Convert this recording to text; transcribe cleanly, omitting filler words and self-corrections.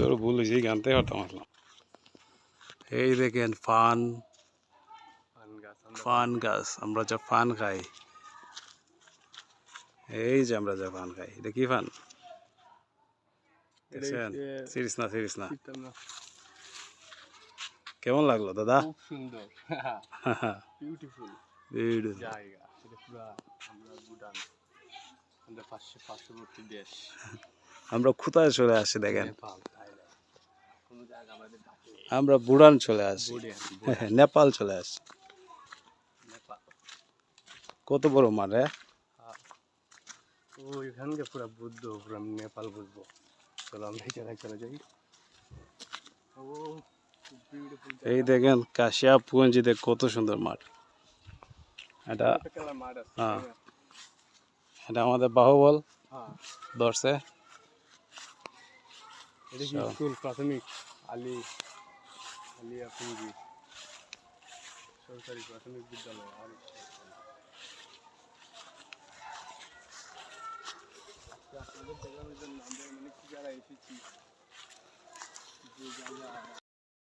তোর ভুল হয়েছে জানতে পারতাম আসলাম। এই দেখেন ফান ফান গাছ, আমরা যা ফান খাই, এই যে আমরা যা ফান খাই, এটা কি ফান দেখছেন? সিরিজ না সিরিজ না। কেমন লাগলো দাদা? খুব সুন্দর, বিউটিফুল জায়গা। এটা পুরো আমরা ভুটান, আমাদের পার্শ্ববর্তী দেশ। আমরা কোথায় চলে আসছি দেখেন, নেপাল, থাইল্যান্ড, কোনো জায়গা আমাদের বাকি নেই। আমরা ভুটান চলে আসছি, ভুটান, নেপাল চলে আসছি। নেপাল কত বড় মাঠ রে! ওইখানকে পুরো বুদ্ধ, পুরো নেপাল বুঝবো। চলো আমরা এই জায়গায় চলে যাই। ও খুব বিউটিফুল। এই দেখেন কাশিয়াপুঞ্জিতে কত সুন্দর মাঠ। এটা মাঠ আছে। হ্যাঁ, এটা আমাদের বাহুবল হ্যাঁ, ধরছে। এটা কি স্কুল? প্রাথমিক আলিয়াপুঞ্জি সরকারি প্রাথমিক বিদ্যালয়। আর আপনাদের দেখানোর জন্য আমরা মানে কি যারা এসেছি, যে জায়গা